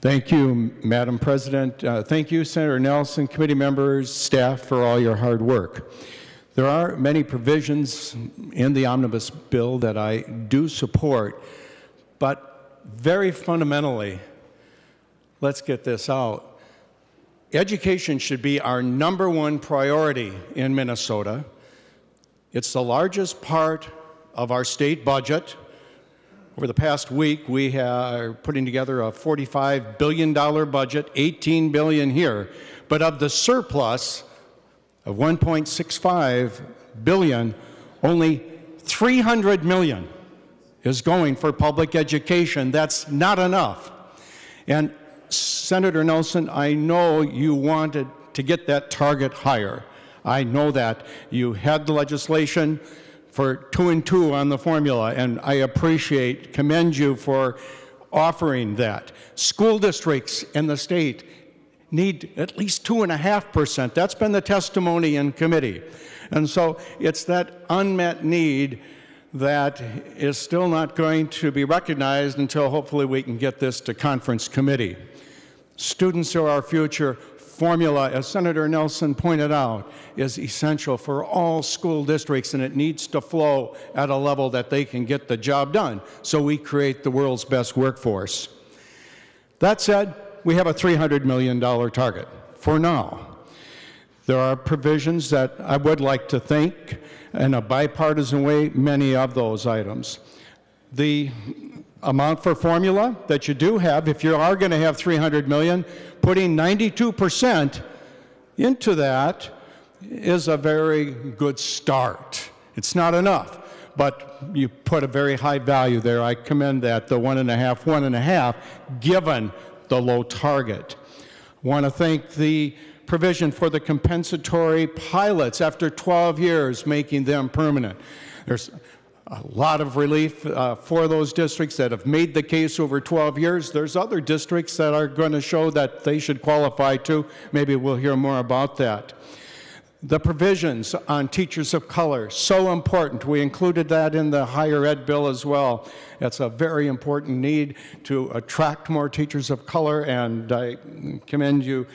Thank you, Madam President. Thank you, Senator Nelson, committee members, staff, for all your hard work. There are many provisions in the omnibus bill that I do support, but very fundamentally, let's get this out. Education should be our #1 priority in Minnesota. It's the largest part of our state budget. Over the past week, we are putting together a $45 billion budget, $18 billion here. But of the surplus of $1.65 billion, only $300 million is going for public education. That's not enough. And Senator Nelson, I know you wanted to get that target higher. I know that. You had the legislation for 2 and 2 on the formula, and I commend you for offering that. School districts in the state need at least 2.5%. That's been the testimony in committee. And so it's that unmet need that is still not going to be recognized until hopefully we can get this to conference committee. Students are our future. Formula, as Senator Nelson pointed out, is essential for all school districts, and it needs to flow at a level that they can get the job done so we create the world's best workforce. That said, we have a $300 million target for now. There are provisions that I would like to think, in a bipartisan way, many of those items. The amount for formula that you do have, if you are going to have $300 million, putting 92% into that is a very good start. It's not enough, but you put a very high value there. I commend that, the 1.5, given the low target. I want to thank the provision for the compensatory pilots after 12 years, making them permanent. There's a lot of relief for those districts that have made the case over 12 years. There's other districts that are going to show that they should qualify too. Maybe we'll hear more about that. The provisions on teachers of color, so important. We included that in the higher ed bill as well. That's a very important need to attract more teachers of color, and I commend you,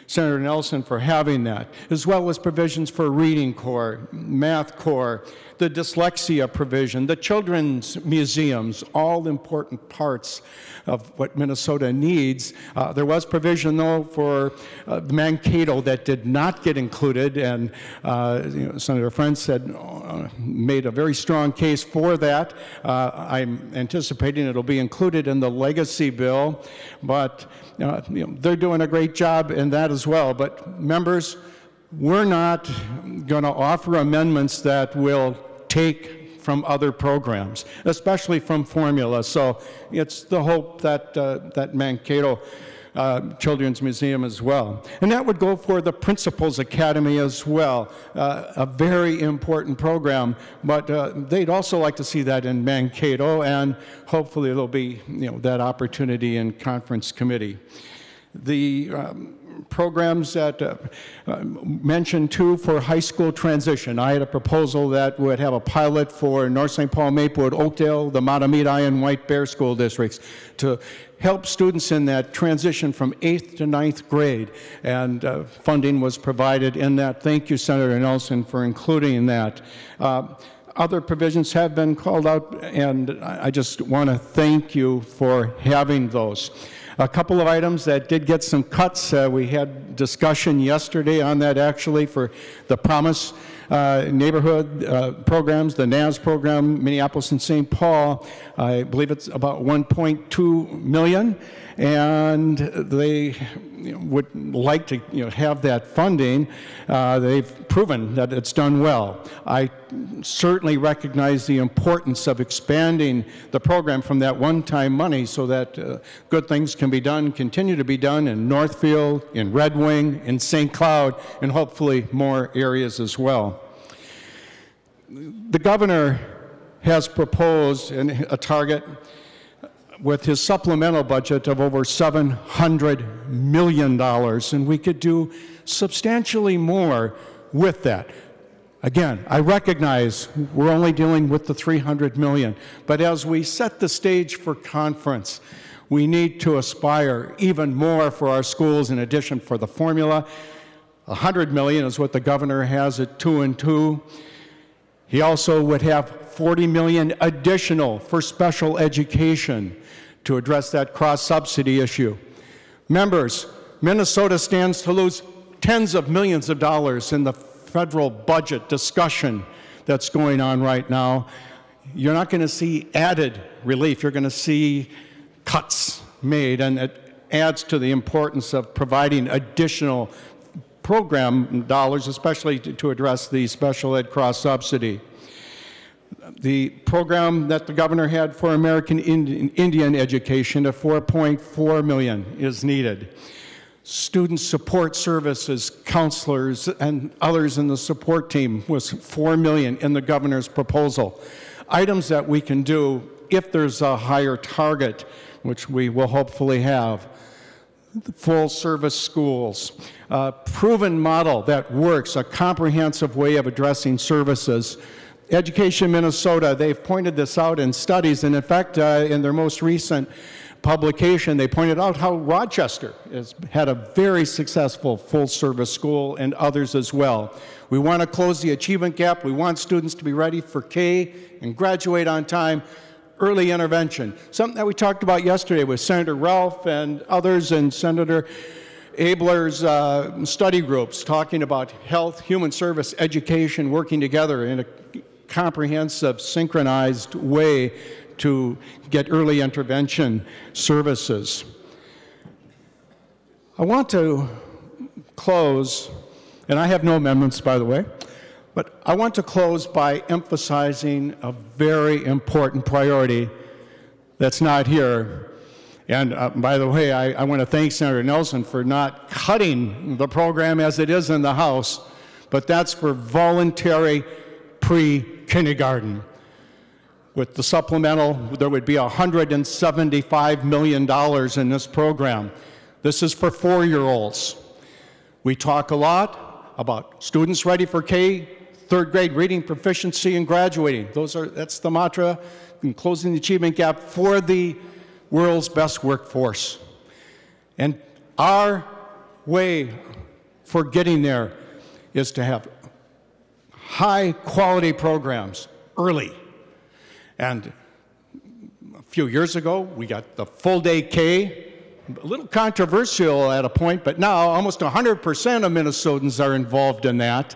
Senator Nelson, for having that, as well as provisions for reading corps, math corps, the dyslexia provision, the children's museums, all important parts of what Minnesota needs. There was provision, though, for Mankato that did not get included, and Senator Friend said, made a very strong case for that. I'm anticipating it'll be included in the legacy bill, but they're doing a great job in that as well. But members, we're not going to offer amendments that will take from other programs, especially from formula. So it's the hope that that Mankato Children's Museum as well. And that would go for the Principals Academy as well, a very important program, but they'd also like to see that in Mankato, and hopefully there'll be that opportunity in conference committee. The programs that mentioned too for high school transition. I had a proposal that would have a pilot for North St. Paul, Maplewood, Oakdale, the Matamidi, and White Bear school districts to help students in that transition from 8th to 9th grade, and funding was provided in that. Thank you, Senator Nelson, for including that. Other provisions have been called out, and I just want to thank you for having those. A couple of items that did get some cuts. We had discussion yesterday on that, actually, for the Promise neighborhood programs, the NAS program, Minneapolis and St. Paul. I believe it's about $1.2 million, and they would like to have that funding. They've proven that it's done well. I certainly recognize the importance of expanding the program from that one-time money so that good things can be done, continue to be done in Northfield, in Red Wing, in St. Cloud, and hopefully more areas as well. The governor has proposed a target with his supplemental budget of over $700 million, and we could do substantially more with that. Again, I recognize we're only dealing with the $300 million, but as we set the stage for conference, We need to aspire even more for our schools in addition for the formula. $100 million is what the governor has at 2 and 2. He also would have $40 million additional for special education to address that cross-subsidy issue. Members, Minnesota stands to lose tens of millions of dollars in the federal budget discussion that's going on right now. You're not going to see added relief. You're going to see cuts made, and it adds to the importance of providing additional program dollars, especially to address the special ed cross-subsidy. The program that the governor had for American Indian education of $4.4 million is needed. Student support services, counselors, and others in the support team was $4 million in the governor's proposal. Items that we can do if there's a higher target, which we will hopefully have. Full service schools, a proven model that works, a comprehensive way of addressing services. Education Minnesota, they've pointed this out in studies, and in fact, in their most recent publication, they pointed out how Rochester has had a very successful full-service school, and others as well. We want to close the achievement gap. We want students to be ready for K and graduate on time. Early intervention, something that we talked about yesterday with Senator Ralph and others, and Senator Abler's study groups, talking about health, human service, education, working together in a comprehensive, synchronized way to get early intervention services. I want to close, and I have no amendments, by the way, but I want to close by emphasizing a very important priority that's not here. And by the way, I want to thank Senator Nelson for not cutting the program as it is in the House, but that's for voluntary pre-kindergarten. With the supplemental, there would be $175 million in this program. This is for 4-year-olds. We talk a lot about students ready for K, third grade reading proficiency, and graduating. That's the mantra in closing the achievement gap for the world's best workforce. And our way for getting there is to have high quality programs early. And a few years ago, we got the full day K, a little controversial at a point, but now almost 100% of Minnesotans are involved in that.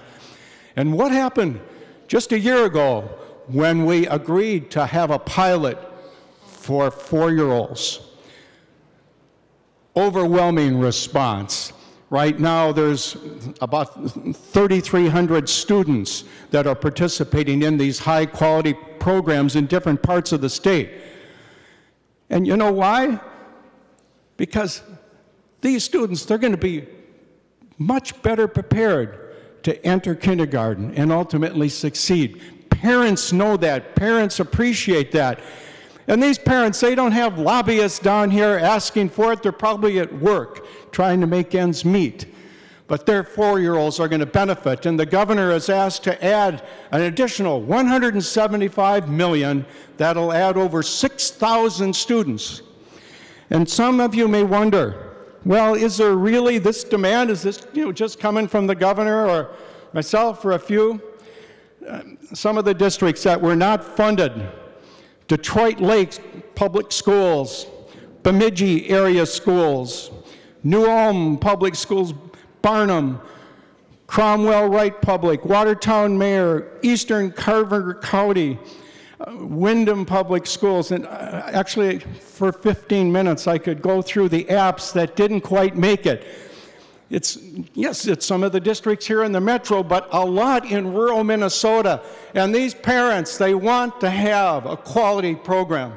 And what happened just a year ago when we agreed to have a pilot for 4-year-olds? Overwhelming response. Right now, there's about 3,300 students that are participating in these high-quality programs in different parts of the state. And you know why? Because these students, they're going to be much better prepared to enter kindergarten and ultimately succeed. Parents know that. Parents appreciate that. And these parents, they don't have lobbyists down here asking for it. They're probably at work trying to make ends meet. But their 4-year-olds are going to benefit. And the governor is asked to add an additional $175 million. That'll add over 6,000 students. And some of you may wonder, well, is there really this demand? Is this just coming from the governor or myself or a few? Some of the districts that were not funded: Detroit Lakes Public Schools, Bemidji Area Schools, New Ulm Public Schools, Barnum, Cromwell Wright Public, Watertown Mayor, Eastern Carver County, Windham Public Schools. And actually, for 15 minutes, I could go through the apps that didn't quite make it. Yes, it's some of the districts here in the metro, but a lot in rural Minnesota. And these parents, they want to have a quality program.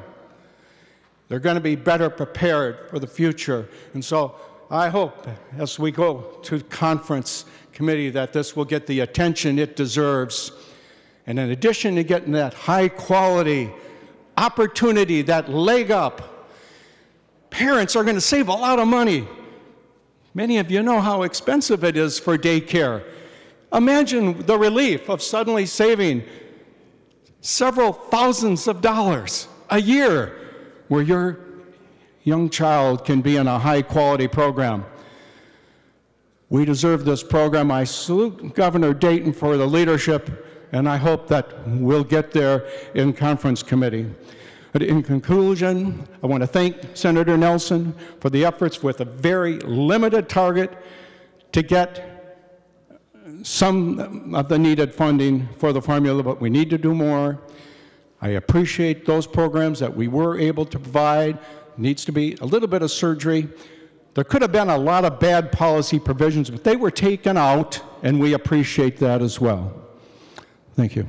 They're going to be better prepared for the future. And so I hope, as we go to conference committee, that this will get the attention it deserves. And in addition to getting that high quality opportunity, that leg up, parents are going to save a lot of money. Many of you know how expensive it is for daycare. Imagine the relief of suddenly saving several thousands of dollars a year where you're young child can be in a high-quality program. We deserve this program. I salute Governor Dayton for the leadership, and I hope that we'll get there in conference committee. But in conclusion, I want to thank Senator Nelson for the efforts with a very limited target to get some of the needed funding for the formula, but we need to do more. I appreciate those programs that we were able to provide. Needs to be a little bit of surgery. There could have been a lot of bad policy provisions, but they were taken out, and we appreciate that as well. Thank you.